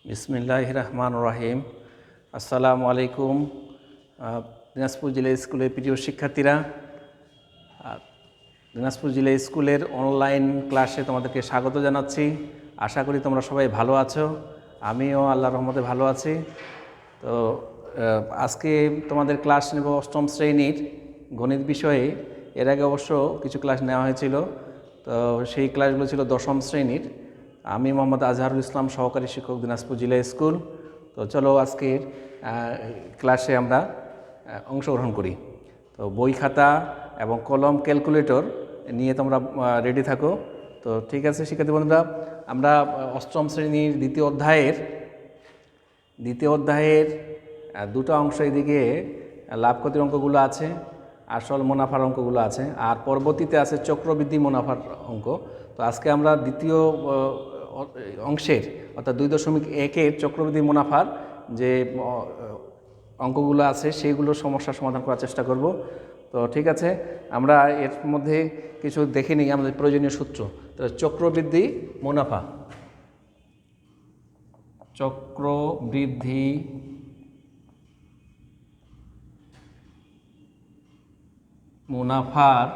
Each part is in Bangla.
বিসমিল্লাহির রহমানির রহিম। আসসালামু আলাইকুম। দিনাজপুর জেলা স্কুলের প্রিয় শিক্ষার্থীরা, দিনাজপুর জেলা স্কুলের অনলাইন ক্লাসে তোমাদেরকে স্বাগত জানাচ্ছি। আশা করি তোমরা সবাই ভালো আছো। আমিও আল্লাহর রহমতে ভালো আছি। তো আজকে তোমাদের ক্লাস নেব অষ্টম শ্রেণীর গণিত বিষয়ে। এর আগে অবশ্য কিছু ক্লাস নেওয়া হয়েছিল, তো সেই ক্লাসগুলো ছিল দশম শ্রেণীর। আমি মোহাম্মদ আজহারুল ইসলাম, সহকারী শিক্ষক, দিনাজপুর জেলা স্কুল। তো চলো আজকের ক্লাসে আমরা অংশগ্রহণ করি। তো বই খাতা এবং কলম, ক্যালকুলেটর নিয়ে তোমরা রেডি থাকো। তো ঠিক আছে শিক্ষার্থী বন্ধুরা, আমরা অষ্টম শ্রেণীর দ্বিতীয় অধ্যায়ের দুটো অংশ, এদিকে লাভ ক্ষতির অঙ্কগুলো আছে, আসল মুনাফার অঙ্কগুলো আছে, আর পরবর্তীতে আছে চক্রবৃদ্ধি মুনাফার অঙ্ক। তো আজকে আমরা দ্বিতীয় অংশের অর্থাৎ 2.1-এর চক্রবৃদ্ধি মুনাফার যে অঙ্কগুলো আছে সেইগুলোর সমস্যার সমাধান করার চেষ্টা করব। তো ঠিক আছে, আমরা এর মধ্যে কিছু দেখে নিই আমাদের প্রয়োজনীয় সূত্র। তো চক্রবৃদ্ধি মুনাফার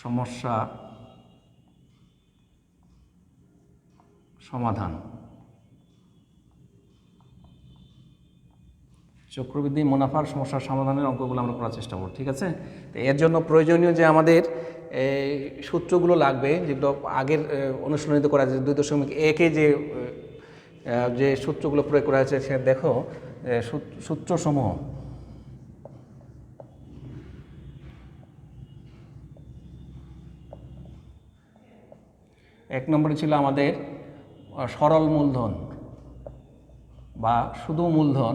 সমস্যা সমাধান। চক্রবৃদ্ধি মুনাফার সমস্যার সমাধানের অঙ্কগুলো আমরা করার চেষ্টা করব। ঠিক আছে, তো এর জন্য প্রয়োজনীয় যে আমাদের সূত্রগুলো লাগবে, যেগুলো আগের অনুশীলনীতে করা আছে 2.1-এ যে সূত্রগুলো প্রয়োগ করা হয়েছে, সে দেখো সূত্রসমূহ। এক নম্বরে ছিল আমাদের সরল মূলধন বা শুধু মূলধন,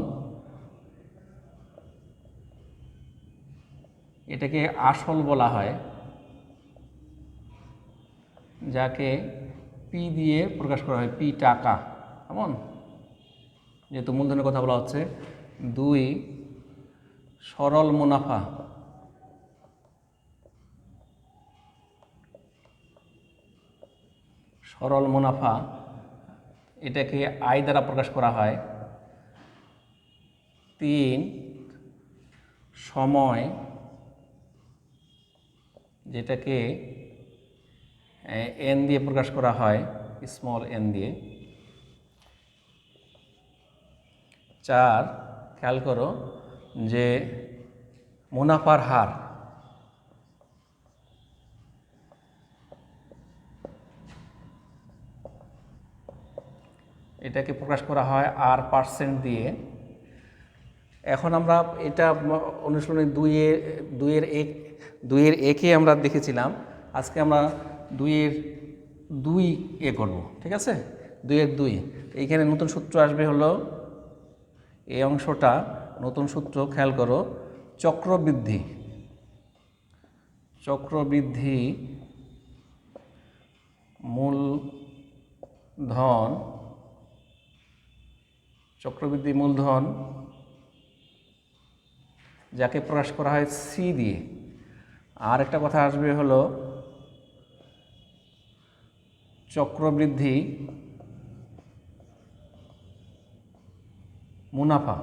এটাকে আসল বলা হয়, যাকে পি দিয়ে প্রকাশ করা হয়, পি টাকা। কেমন, যেহেতু মূলধনের কথা বলা হচ্ছে। 2, সরল মুনাফা, এটাকে আয় দ্বারা প্রকাশ করা হয়। 3, সময়, যেটাকে এন দিয়ে প্রকাশ করা হয়, স্মল এন দিয়ে। 4, খেয়াল করো যে মুনাফার হার, এটাকে প্রকাশ করা হয় R% দিয়ে। এখন আমরা এটা অনুশীলনী 2.1-এ আমরা দেখেছিলাম। আজকে আমরা 2.2 করব। ঠিক আছে, 2.2 এইখানে নতুন সূত্র আসবে, হলো এই অংশটা নতুন সূত্র। খেয়াল করো, চক্রবৃদ্ধি মূলধন, যাকে প্রকাশ করা হয় সি দিয়ে। আর একটা কথা আসবে হলো চক্রবৃদ্ধি মুনাফা।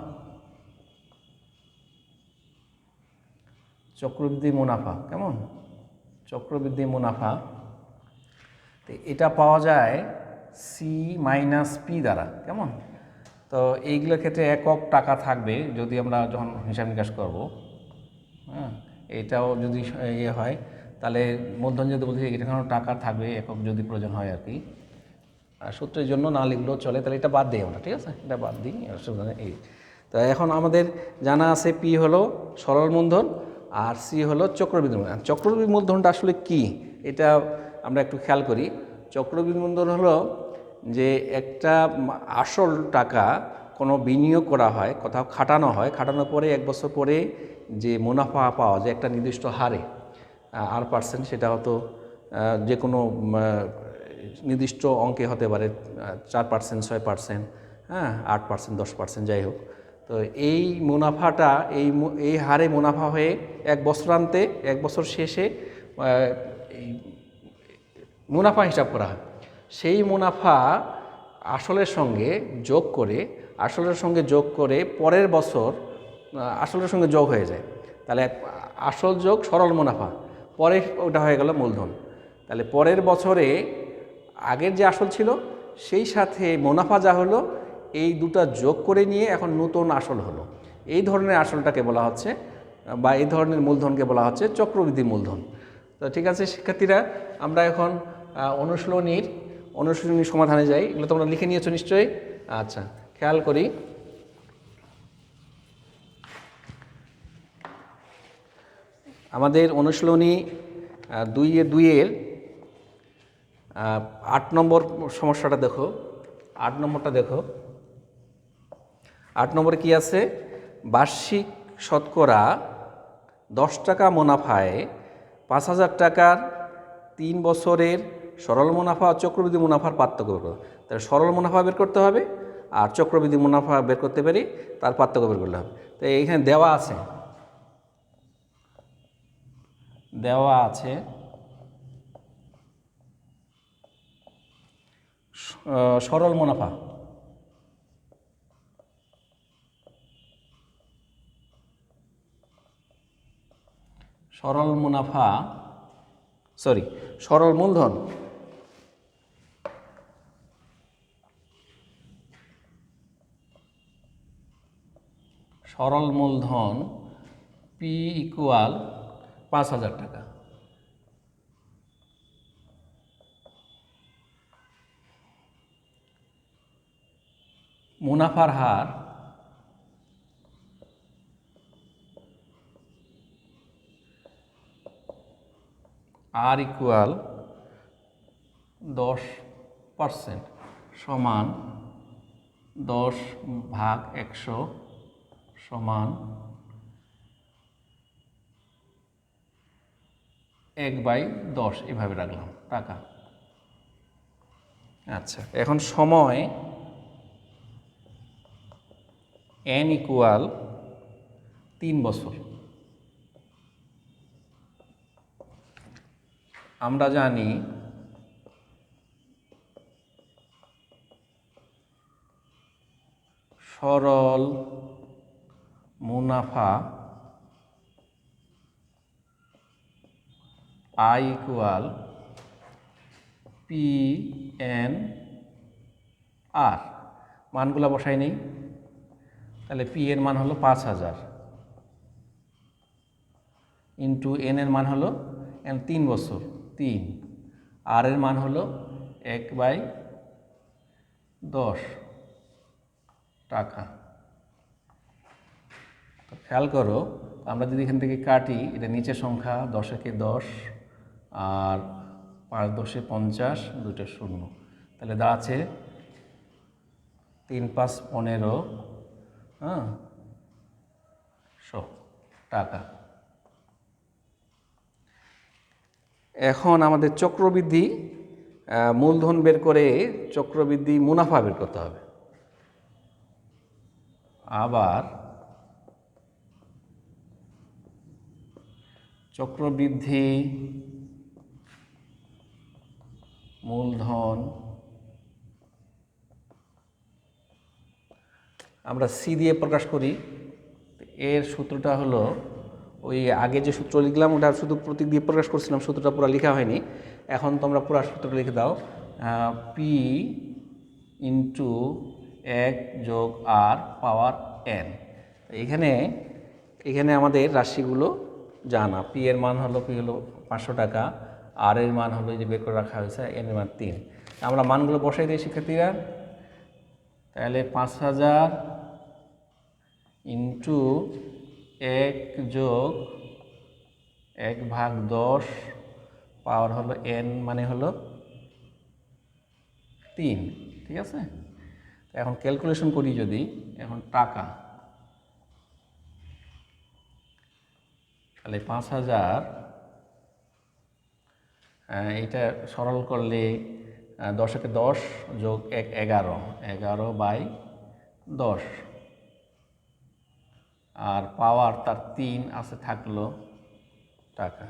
কেমন, চক্রবৃদ্ধি মুনাফা। তো এটা পাওয়া যায় C-P দ্বারা। কেমন, তো এইগুলোর ক্ষেত্রে একক টাকা থাকবে যদি আমরা যখন হিসাব নিকাশ করবো। হ্যাঁ, এটাও যদি হয় তাহলে মূলধন যদি বলছি এখানেও টাকা থাকবে, একক যদি প্রয়োজন হয় আর কি। আর সূত্রের জন্য না লিখলেও চলে, তাহলে এটা বাদ দিই আমরা। ঠিক আছে, এটা বাদ দিই, অসুবিধা নেই। এই তো এখন আমাদের জানা আছে পি হলো সরল মূলধন আর সি হলো চক্রবৃদ্ধি মূলধন। চক্রবৃদ্ধি মূলধনটা আসলে কি, এটা আমরা একটু খেয়াল করি। চক্রবৃদ্ধি মূলধন হলো যে একটা আসল টাকা কোনো বিনিয়োগ করা হয়, কোথাও খাটানো হয়, খাটানোর পরে 1 বছর পরে যে মুনাফা পাওয়া যায় একটা নির্দিষ্ট হারে, R%, সেটা হয়তো যে কোনো নির্দিষ্ট অঙ্কে হতে পারে, 4%, 6%, হ্যাঁ, 8%, 10%, যাই হোক। তো এই মুনাফাটা এই হারে মুনাফা হয়ে 1 বছরান্তে, 1 বছর শেষে এই মুনাফা হিসাব করা হয়। সেই মুনাফা আসলের সঙ্গে যোগ করে পরের বছর আসলের সঙ্গে যোগ হয়ে যায়। তাহলে আসল যোগ সরল মুনাফা, পরে ওটা হয়ে গেল মূলধন। তাহলে পরের বছরে আগের যে আসল ছিল সেই সাথে মুনাফা যা হলো এই দুটো যোগ করে নিয়ে এখন নতুন আসল হলো। এই ধরনের আসলটাকে বলা হচ্ছে বা এই ধরনের মূলধনকে বলা হচ্ছে চক্রবৃদ্ধি মূলধন। তো ঠিক আছে শিক্ষার্থীরা, আমরা এখন অনুশীলনীর সমাধানে যাই। এগুলো তোমরা লিখে নিয়েছো নিশ্চয়ই। আচ্ছা, খেয়াল করি। আমাদের অনুশীলনী 2-এর 8 নম্বর সমস্যাটা দেখো। 8 নম্বরটা দেখো। 8 নম্বরে কি আছে? বার্ষিক শতকরা 10 টাকা মুনাফায় 5,000 টাকার 3 বছরের সরল মুনাফা ও চক্রবৃদ্ধি মুনাফার পার্থক্য বের করো। তাহলে সরল মুনাফা বের করতে হবে আর চক্রবৃদ্ধি মুনাফা বের করতে পারি, তার পার্থক্য বের করতে হবে। তো এইখানে দেওয়া আছে সরল মুনাফা। সরল মূলধন। সরল মূলধন P = 5,000 টাকা। মুনাফার হার R = 10% সমান 10/100 সমান 1/10 এভাবে রাখলাম টাকা। আচ্ছা, এখন সময় N = 3 বছর। আমরা জানি সরল মুনাফা I = PNR। মানগুলো বসাই নেই। তাহলে P এর মান হলো 5,000 ইন্টু N এর মান হলো 3 বছর 3, R এর মান হলো 1/10 টাকা। খেয়াল করো, আমরা যদি এখান থেকে কাটি, এটা নিচের সংখ্যা 10 একে 10 আর 5 10 50, দুটো শূন্য, তাহলে দাঁড়াচ্ছে 3 5 15 টাকা। এখন আমাদের চক্রবৃদ্ধি মূলধন বের করে চক্রবৃদ্ধি মুনাফা বের করতে হবে। আবার চক্রবৃদ্ধি মূলধন আমরা C দিয়ে প্রকাশ করি। এর সূত্রটা হলো ওই আগে যে সূত্র লিখলাম ওটা শুধু প্রতীক দিয়ে প্রকাশ করছিলাম, সূত্রটা পুরো লেখা হয়নি। এখন তোমরা পুরো সূত্রটা লিখে দাও। P × 1 + R পাওয়ার N। এখানে আমাদের রাশিগুলো জানা। P এর মান হলো 500 টাকা, R এর মান হলো যে বের করে রাখা হয়েছে, N এর মান 3। আমরা মানগুলো বসাই দিই শিক্ষার্থীরা। তাহলে 5,000 ইন্টু 1 + 1/10 পাওয়ার হলো N মানে হলো 3। ঠিক আছে, এখন ক্যালকুলেশন করি যদি, এখন টাকা, তাহলে 5,000 এইটা সরল করলে 10 একে 10 যোগ 1 11, 11/10 আর পাওয়ার তার 3 আছে থাকলো টাকা।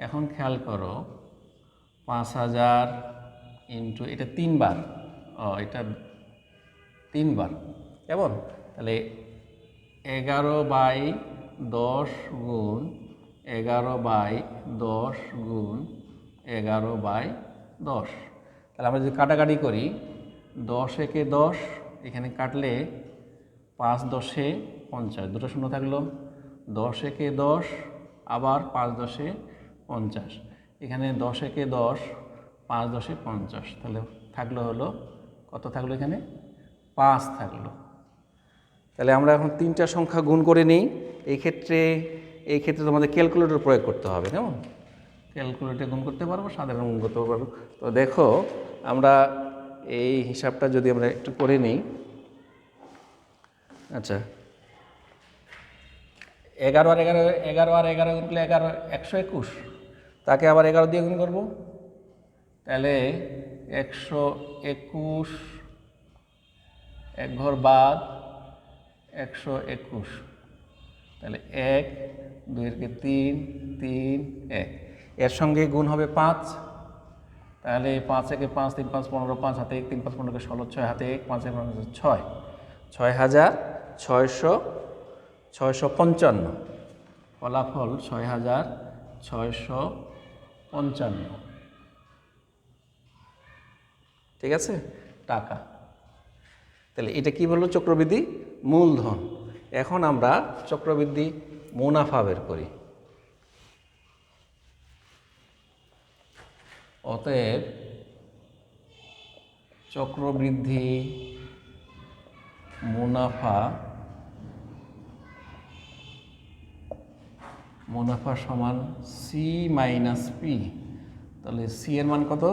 এখন খেয়াল করো, 5,000 ইন্টু এটা 3 বার, এটা 3 বার, কেমন? তাহলে 11/10 গুণ 11/10 গুণ 11/10। তাহলে আমরা যদি কাটাকাটি করি 10 একে 10, এখানে কাটলে 5 10 50, দুটো শূন্য থাকলো। 10 একে 10, আবার 5 10 50, এখানে 10 একে 10, 5 10 50, তাহলে থাকলো হলো কত থাকলো? এখানে 5 থাকলো। তাহলে আমরা এখন 3টা সংখ্যা গুণ করে নিই। এই ক্ষেত্রে তোমাদের ক্যালকুলেটর প্রয়োগ করতে হবে, কেমন? ক্যালকুলেটরে গুণ করতে পারবো, সাধারণ গুণ করতে পারবো। তো দেখো আমরা এই হিসাবটা যদি আমরা একটু করে নিই। আচ্ছা, 11 আর 11 গুণ করলে 121, তাকে আবার 11 দিয়ে গুণ করবো, তাহলে 121, এক ঘর বাদ 121, তাহলে 1 2 এর 3 3 1, এর সঙ্গে গুণ হবে 5, তাহলে 5 একে 5 3 5 15, 5 হাতে 1 3 5 15 কে 16, 6 হাতে 1 5 6, 6655, ফলাফল 6655, ঠিক আছে, টাকা। তাহলে এটা কি বললো? চক্রবৃদ্ধি মূলধন। এখন আমরা চক্রবৃদ্ধি মুনাফা বের করি। অতএব চক্রবৃদ্ধি মুনাফা সমান সি মাইনাস পি। তাহলে সি এর মান কত?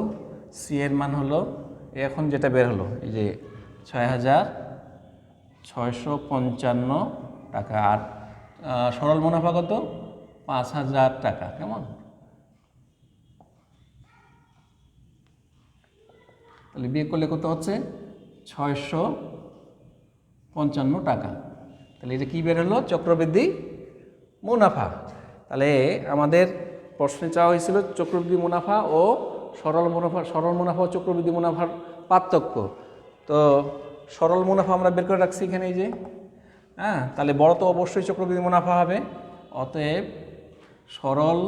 সি এর মান হলো এখন যেটা বের হলো, এই যে 6655 টাকা। আর সরল মুনাফা কত? 5000 টাকা, কেমন? তাহলে বিয়োগ করলে কত হচ্ছে? 655 টাকা। তাহলে এটা কি বের হলো? চক্রবৃদ্ধি মুনাফা। তাহলে আমাদের প্রশ্নে চাওয়া হয়েছিল চক্রবৃদ্ধি মুনাফা ও সরল মুনাফা ও চক্রবৃদ্ধি মুনাফার পার্থক্য। তো সরল মুনাফা আমরা বের করে রাখছি এখানে, এই যে, হ্যাঁ। তাহলে বড় তো অবশ্যই চক্রবৃদ্ধি মুনাফা হবে। অতএব সরল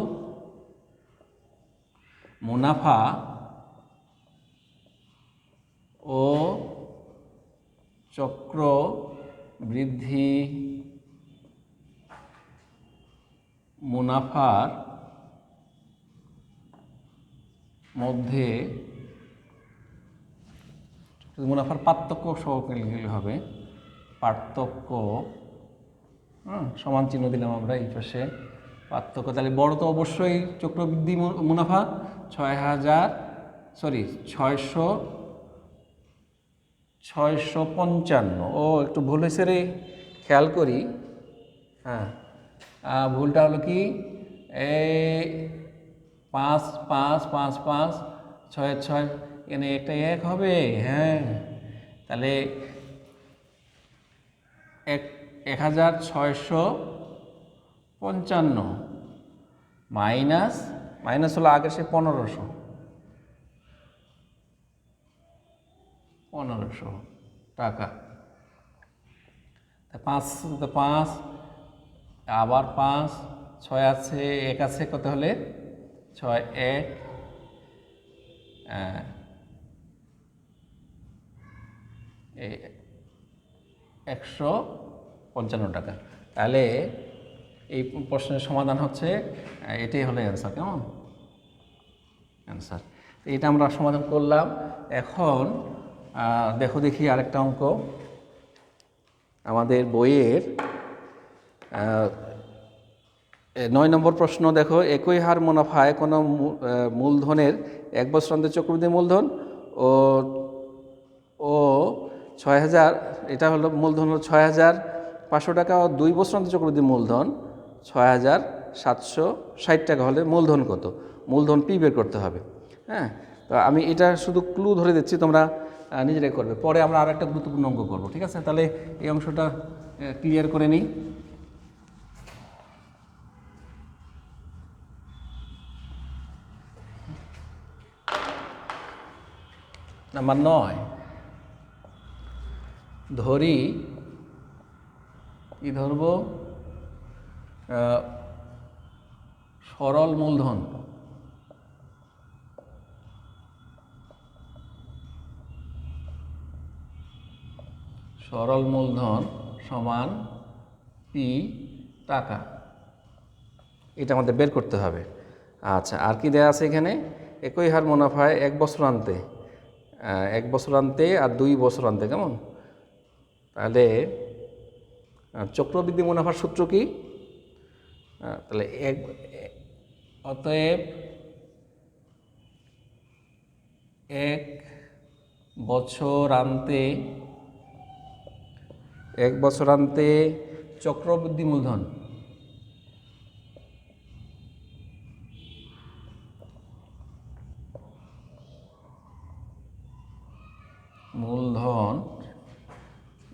মুনাফা ও চক্রবৃদ্ধি মুনাফার মধ্যে মুনাফার পার্থক্য সহকারে হবে। পার্থক্য, সমান চিহ্ন দিলাম আমরা এই পাশে, পার্থক্য। তাহলে বড় তো অবশ্যই চক্রবৃদ্ধি মুনাফা 655। ও একটু ভুল হয়েছে রে, খেয়াল করি। হ্যাঁ, ভুলটা হলো কি, এই 5 5 5 5 6 6, এখানে একটা 1 হবে। হ্যাঁ, তাহলে 1655 মাইনাস হলো আগে সে 1500 টাকা। 5 আবার 5 6 আছে, 1 আছে, কত হলে 6 1 155 টাকা। তাহলে এই প্রশ্নের সমাধান হচ্ছে, এটাই হলো অ্যান্সার, কেমন? অ্যান্সার। এটা আমরা সমাধান করলাম। এখন দেখি আরেকটা অঙ্ক আমাদের বইয়ের 9 নম্বর প্রশ্ন। দেখো, একই হার মুনাফায় কোনো মূলধনের 1 বছরান্তে চক্রবৃদ্ধি মূলধন ও 6000, এটা হলো মূলধন হলো 6500 টাকা, ও 2 বছরান্তে চক্রবৃদ্ধি মূলধন 6760 টাকা হলে মূলধন কত? মূলধন পি বের করতে হবে। হ্যাঁ, তো আমি এটা শুধু ক্লু ধরে দিচ্ছি, তোমরা নিজেরাই করবে। পরে আমরা আর একটা গুরুত্বপূর্ণ অঙ্ক করবো, ঠিক আছে? তাহলে এই অংশটা ক্লিয়ার করে নিই। নাম্বার 9 ধরি কি ধরব সরল মূলধন সমান পি টাকা, এটা আমাদের বের করতে হবে। আচ্ছা, আর কি দেওয়া আছে এখানে? একই হার মুনাফায় 1 বছর আনতে, 1 বছর আনতে আর 2 বছর আনতে, কেমন? তাহলে চক্রবৃদ্ধি মুনাফার সূত্র কি? তাহলে অতএব 1 বছর আনতে চক্রবৃদ্ধি মূলধন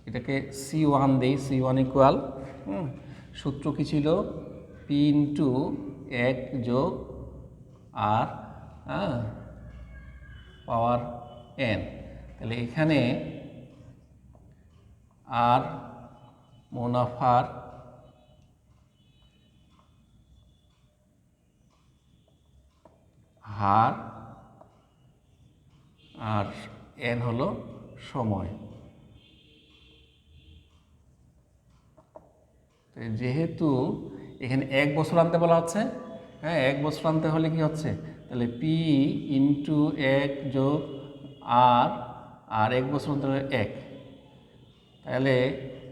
এটাকে C1 দেই, C1 ইকুয়াল সূত্র কি ছিল? P ইন্টু 1 যোগ R পাওয়ার n। তাহলে এখানে আর মুনাফার হার আর n হলো সময়। যেহেতু এখানে 1 বছর আনতে বলা হচ্ছে, হ্যাঁ 1 বছর আনতে হলে কি হচ্ছে? তাহলে P ইন্টু 1 যোগ আর 1 বছর আনতে হলে 1, তাহলে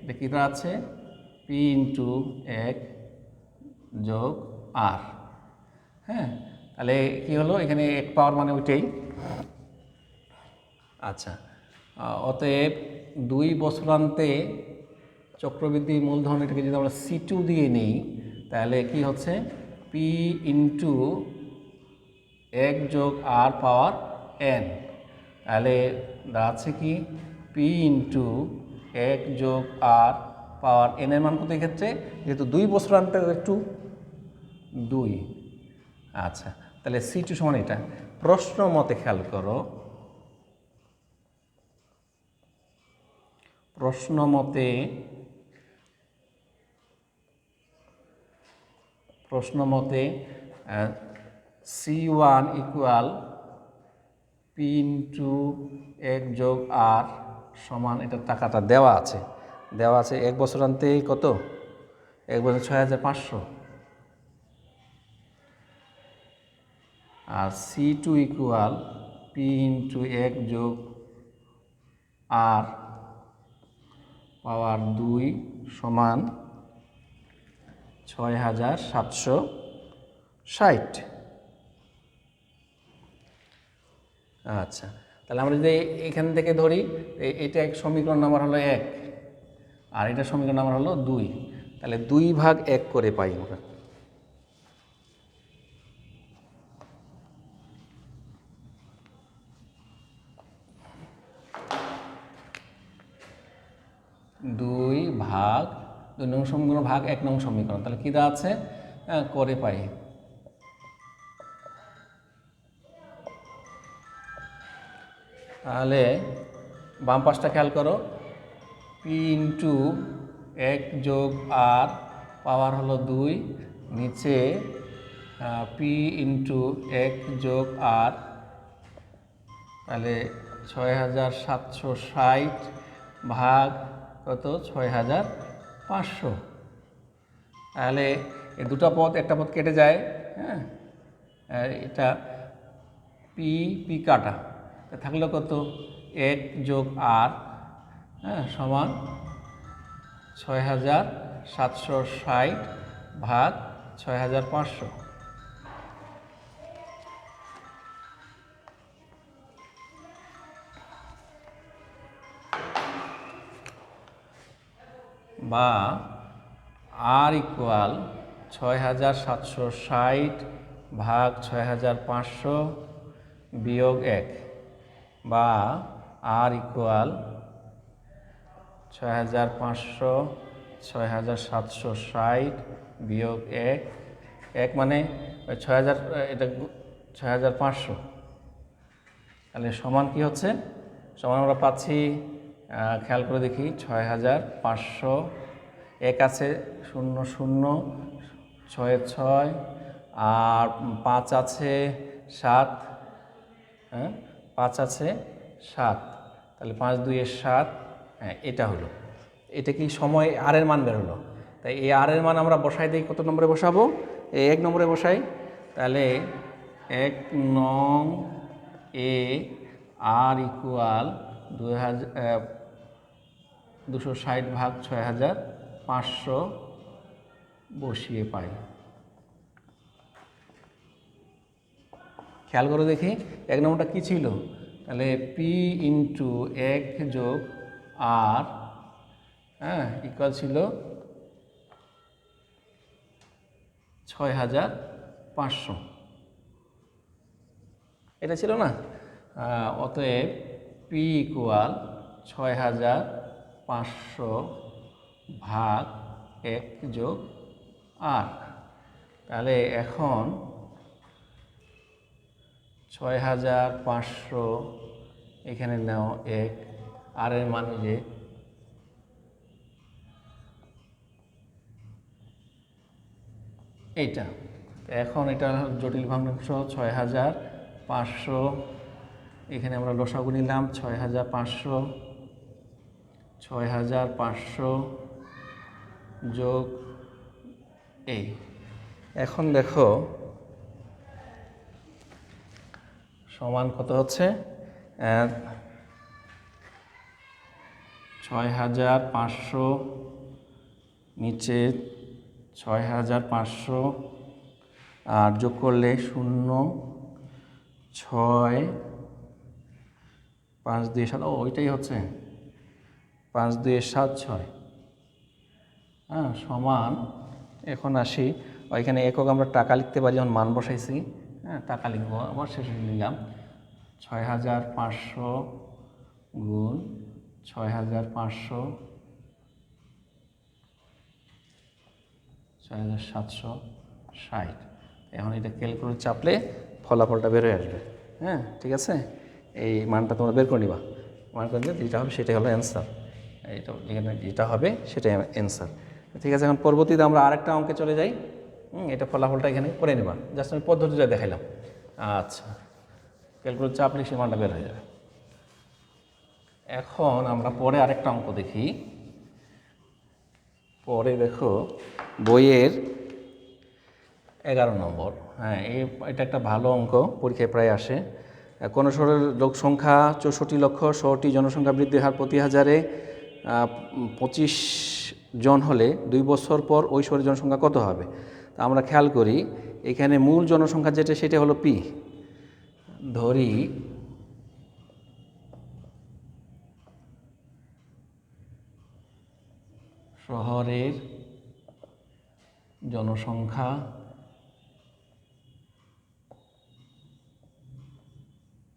এটা কী দাঁড়াচ্ছে? P ইন্টু 1 যোগ R। হ্যাঁ, তাহলে কি হলো? এখানে 1 পাওয়ার মানে ওইটাই। আচ্ছা, অতএব 2 বছরান্তে চক্রবৃদ্ধি মূলধন, এটাকে যদি আমরা C2 দিয়ে নিই, তাহলে কি হচ্ছে? P ইন্টু 1 যোগ R পাওয়ার n। তাহলে দাঁড়াচ্ছে কি? P ইন্টু 1 যোগ R পাওয়ার n এর মান কত এক্ষেত্রে? যেহেতু 2 বছরান্তে 2। আচ্ছা, তাহলে C2 সমান এটা। প্রশ্ন মতে খেয়াল করো, প্রশ্ন মতে C1 ইকুয়াল P ইন্টু 1 যোগ R সমান, এটার টাকাটা দেওয়া আছে 1 বছর আনতে কত? 1 বছর 6500। আর C2 ইকুয়াল P ইন্টু 1 যোগ R পাওয়ার 2 সমান 6760। আচ্ছা, তাহলে আমরা যদি এখান থেকে ধরি, এটা এক সমীকরণ নাম্বার হলো 1 আর এটা সমীকরণ নাম্বার হলো 2, তাহলে 2/1 করে পাই আমরা। দুই নং সমীকরণ ভাগ 1 নং সমীকরণ, তাহলে কী দেওয়া আছে? করে পাই। তাহলে বাম পাশটা খেয়াল করো, P ইন্টু 1 যোগ R পাওয়ার হলো 2, নিচে P ইন্টু 1 যোগ R, তাহলে 6760 ভাগ কত? 6500। তাহলে এই দুটো পদ, একটা পদ কেটে যায়, হ্যাঁ, এটা পি কাটা থাকলে কত? 1 যোগ R, হ্যাঁ, সমান 6760 ভাগ 6500। বা R ইকুয়াল 6760 ভাগ 6500 বিয়োগ 1, বা R ইকুয়াল 6500 6760 বিয়োগ 1 মানে 6000, এটা 6500। তাহলে সমান কি হচ্ছে, সমান আমরা পাচ্ছি, খেয়াল করে দেখি 6500, 1 আছে 0 0, 6 6, আর 5 আছে 7, হ্যাঁ 5 আছে 7, তাহলে 5 2 7, হ্যাঁ এটা হলো, এটা কি সময় আর এর মান বের হলো। তাই এই আর এর মান আমরা বসাই দিই, কত নম্বরে বসাবো, এই 1 নম্বরে বসাই। তাহলে 1 নং এ আর ইকুয়াল 260 ভাগ 6500 বসিয়ে পাই। খেয়াল করে দেখি 1 নম্বরটা কী ছিল, তাহলে পি ইন্টু 1 যোগ আর, হ্যাঁ ইকুয়াল ছিল 6500, এটা ছিল না। অতএব পি ইকুয়াল 6500 ভাগ 1 যোগ আর। তাহলে এখন 6500 এখানে নাও 1, আর এর মানে যে এইটা, এখন এটা জটিল ভগ্নাংশ 6500, এখানে আমরা লসাগু নিলাম 6500, 6500 যোগ এই। এখন দেখো সমান কত হচ্ছে, 6500 নিচে 6500 আর যোগ করলে 0 6 5 2 7, ওইটাই হচ্ছে 5 2 7 6, হ্যাঁ সমান। এখন আসি, ওইখানে একক আমরা টাকা লিখতে পারি, যেমন মান বসাইছি, হ্যাঁ টাকা লিখবো, আবার শেষে নিলাম 6500 গুণ 6500 6760। এখন এটা ক্যালকুলেটর চাপলে ফলাফলটা বের হয়ে আসবে, হ্যাঁ ঠিক আছে। এই মানটা তোমরা বের করে নিবা, মান করে দিলে যেটা হবে সেটাই হলো অ্যান্সার, এইটা এখানে যেটা হবে সেটাই অ্যান্সার, ঠিক আছে। এখন পরবর্তীতে আমরা আরেকটা অঙ্কে চলে যাই, এটা ফলাফলটা এখানে করে নেবা, জাস্ট আমি পদ্ধতিটা দেখাইলাম। আচ্ছা, ক্যালকুলেটর চাপলে সে মানটা বের হয়ে যাবে। এখন আমরা পরে আরেকটা অঙ্ক দেখি। পরে দেখো বইয়ের 11 নম্বর, হ্যাঁ এটা একটা ভালো অঙ্ক, পরীক্ষায় প্রায় আসে। কোনো শহরের লোক সংখ্যা 64 লক্ষ, শহরটি জনসংখ্যা বৃদ্ধির হার প্রতি হাজারে 25 জন হলে 2 বছর পর ওই শহরের জনসংখ্যা কত হবে। তা আমরা খেয়াল করি, এখানে মূল জনসংখ্যা যেটা সেটা হলো পি, ধরি শহরের জনসংখ্যা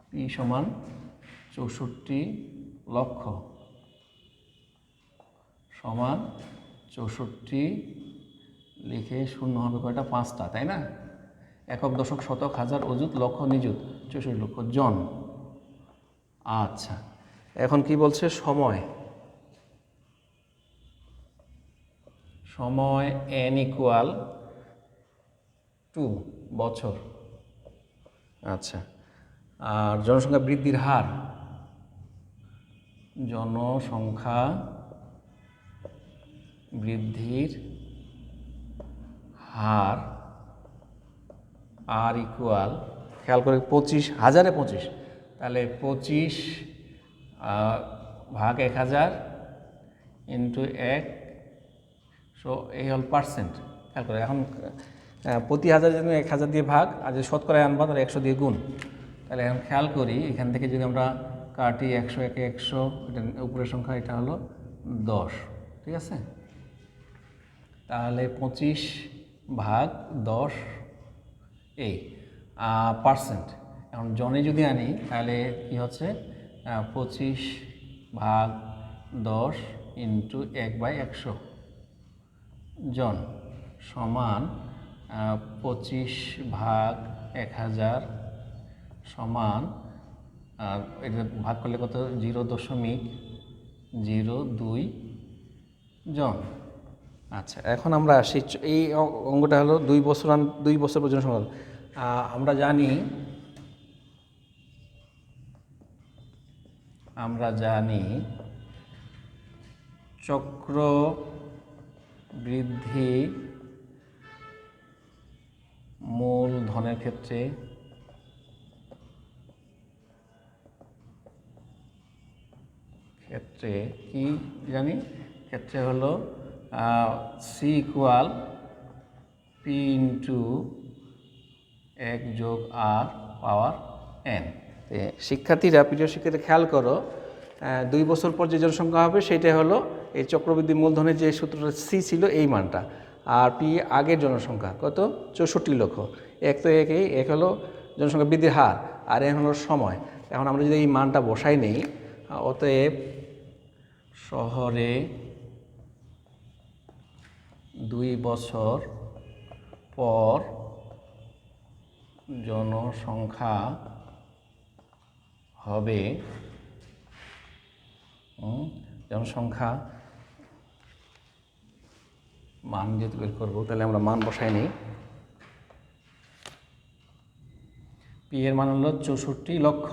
পি সমান 64 লক্ষ সমান 64 লিখে শূন্য হবে কয়টা, 5টা, তাই না। একক দশক শতক হাজার অযুত লক্ষ নিযুত 64 লক্ষ জন। আচ্ছা, এখন কি বলছে, সময় সময় n ইকুয়াল 2 বছর। আচ্ছা, আর জনসংখ্যা বৃদ্ধির হার, জনসংখ্যা বৃদ্ধির হার আর ইকুয়াল, খেয়াল করে 25 হাজারে 25, তাহলে 25 ভাগ 1000 ইন্টু 1, সো এই হল পার্সেন্ট। খেয়াল করে এখন প্রতি হাজার যদি 1000 দিয়ে ভাগ, আর যদি শতকরায় আনবা তাহলে 100 দিয়ে গুণ। তাহলে এখন খেয়াল করি, এখান থেকে যদি আমরা কাটি 100 একে 100, এটা উপরের সংখ্যা, এটা হলো 10, ঠিক আছে। তাহলে 25 ভাগ 10 এই পার্সেন্ট। এখন জনে যদি আনি তাহলে কি হচ্ছে, 25 ভাগ 10 ইন্টু 1/100 জন সমান 25 ভাগ 1000 সমান আর এটা ভাগ করলে কত 0.02 জন। আচ্ছা, এখন আমরা আসি, এই অঙ্কটা হলো 2 বছর পর্যন্ত সমাধান। আমরা জানি চক্র বৃদ্ধি মূলধনের ক্ষেত্রে কি জানি, ক্ষেত্রে হলো C equal P into 1+r⁻n। শিক্ষার্থীরা, প্রিয় শিক্ষার্থী, খেয়াল করো, 2 বছর পর যে জনসংখ্যা হবে সেটা হলো এই চক্রবৃদ্ধি মূলধনের যে সূত্রটা সি ছিল এই মানটা, আর পি আগের জনসংখ্যা কত 64 লক্ষ। এক তো এক হলো জনসংখ্যা বৃদ্ধির হার, আর এন হলো সময়। এখন আমরা যদি এই মানটা বসাই নেই, অতএব শহরে 2 বছর পর জনসংখ্যা হবে, জনসংখ্যা মান যেহেতু বের করবো, তাহলে আমরা মান বসাই নিই। পি এর মান হলো 64 লক্ষ।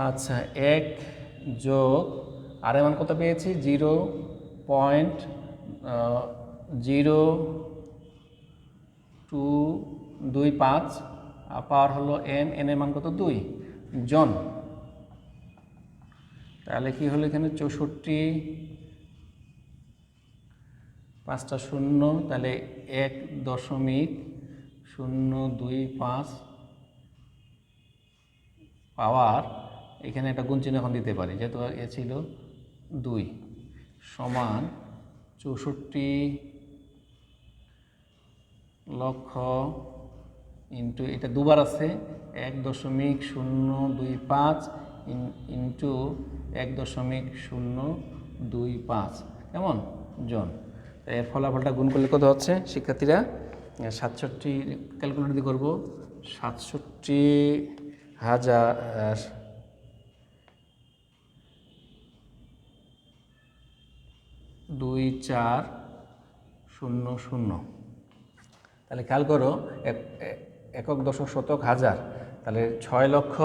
আচ্ছা, 1 যোগ আর এর মান কত পেয়েছি 0.0225, পাওয়ার হলো এন, এন এর মান কত 2 জন। তাহলে কি হলো এখানে 64, 5টা শূন্য, তাহলে 1.025 পাওয়ার, এখানে একটা গুণ চিহ্ন এখন দিতে পারি যেহেতু এ ছিল 2, সমান 64 লক্ষ ইন্টু, এটা দুবার আছে, 1.025 ইন্টু 1.025 কেমন জন। এর ফলাফলটা গুণ করলে কত হচ্ছে শিক্ষার্থীরা? 67, ক্যালকুলেটর দিয়ে করবো, 67,2400। তাহলে খেয়াল করো, একক, দশক, শতক, হাজার, তাহলে 6 লক্ষ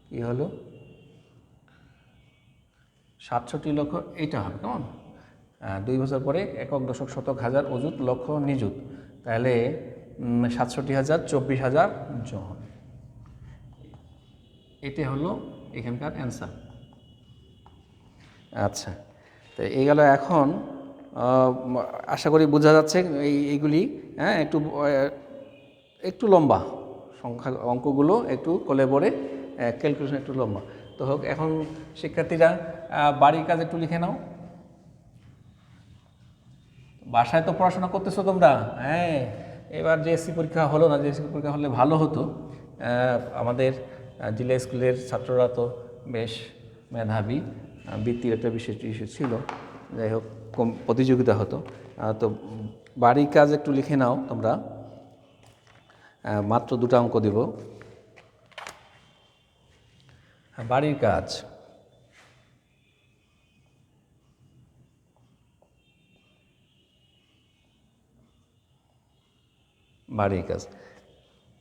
কি হলো 67 লক্ষ, এইটা হবে কেমন। 2 বছর পরে একক, দশক, শতক, হাজার, অযুত, লক্ষ, নিযুত, তাহলে 67,024,000 জন। এটা হলো এখানকার অ্যান্সার। আচ্ছা, তো এই গেল। এখন আশা করি বোঝা যাচ্ছে এইগুলি, হ্যাঁ, একটু লম্বা সংখ্যা, অঙ্কগুলো একটু কোলে পড়ে, ক্যালকুলেশন একটু লম্বা তো হোক। এখন শিক্ষার্থীরা বাড়ির কাজ একটু লিখে নাও। বাসায় তো পড়াশোনা করতেছো তোমরা, হ্যাঁ। এবার জেএসসি পরীক্ষা হলো না, জেএসসি পরীক্ষা হলে ভালো হতো। আমাদের জেলা স্কুলের ছাত্ররা তো বেশ মেধাবী, বৃত্তির একটা বিশেষ ইস্যু ছিল, যাই হোক কম প্রতিযোগিতা হতো। তো বাড়ির কাজ একটু লিখে নাও তোমরা, মাত্র 2টা অঙ্ক দিব। বাড়ির কাজ, বাড়ির কাজ,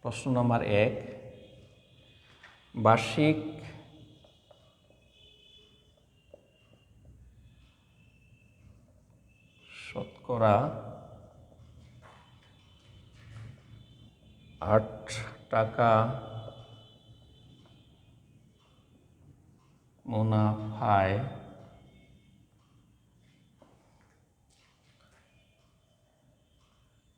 প্রশ্ন নম্বর 1, বার্ষিক শতকরা 8 টাকা মুনাফায়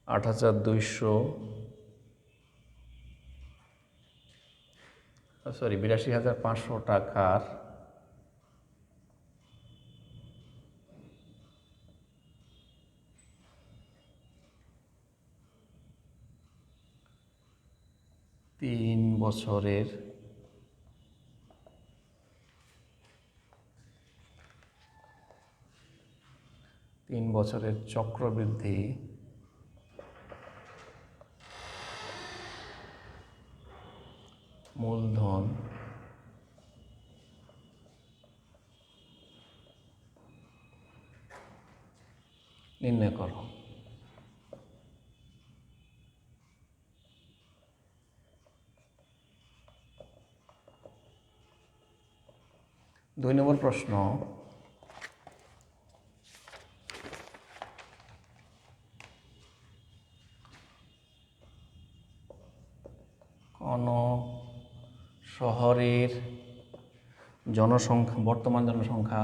82,500 টাকার তিন বছরের চক্রবৃদ্ধি মূলধন নির্ণয় করো। দুই নম্বর প্রশ্ন, কোন শহরের জনসংখ্যা, বর্তমান জনসংখ্যা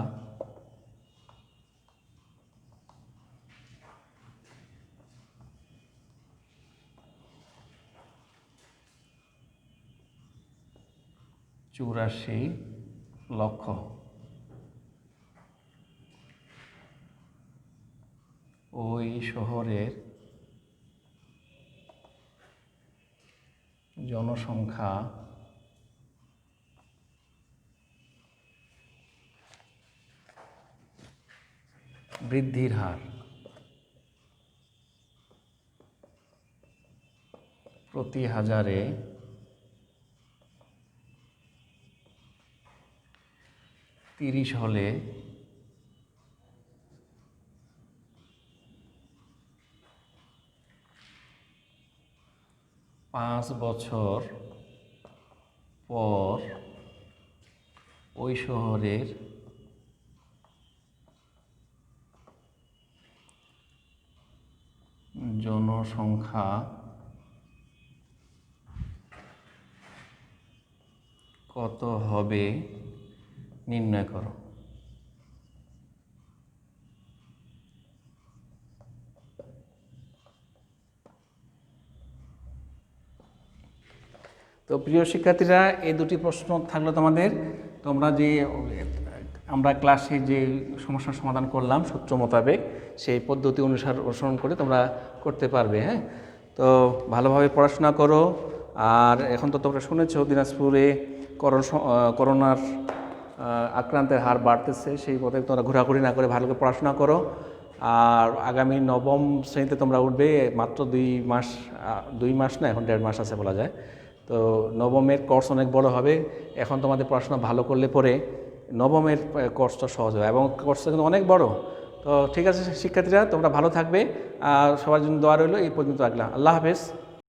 চুরাশি লক্ষ, ওই শহরের জনসংখ্যা বৃদ্ধির হার প্রতি হাজারে 30 হলে পাঁচ বছর পর ওই শহরের জনসংখ্যা কত হবে নির্ণয় করো। তো প্রিয় শিক্ষার্থীরা, এই দুটি প্রশ্ন থাকলো তোমাদের। তোমরা যে আমরা ক্লাসে যে সমস্যার সমাধান করলাম সূত্র মোতাবেক, সেই পদ্ধতি অনুসরণ করে তোমরা করতে পারবে। হ্যাঁ, তো ভালোভাবে পড়াশোনা করো। আর এখন তো তোমরা শুনেছো দিনাজপুরে করোনার আক্রান্তের হার বাড়তেছে, সেই পথে তোমরা ঘোরাঘুরি না করে ভালো করে পড়াশোনা করো। আর আগামী নবম শ্রেণীতে তোমরা উঠবে, মাত্র 2 মাস না, এখন 1.5 মাস আছে বলা যায়। তো নবমের কোর্স অনেক বড় হবে। এখন তোমাদের পড়াশোনা ভালো করলে পরে নবমের কোর্সটা সহজ হবে, এবং কোর্সটা কিন্তু অনেক বড়। তো ঠিক আছে শিক্ষার্থীরা, তোমরা ভালো থাকবে আর সবার জন্য দোয়া রইল। এই পর্যন্ত রাখলাম। আল্লাহ হাফেজ।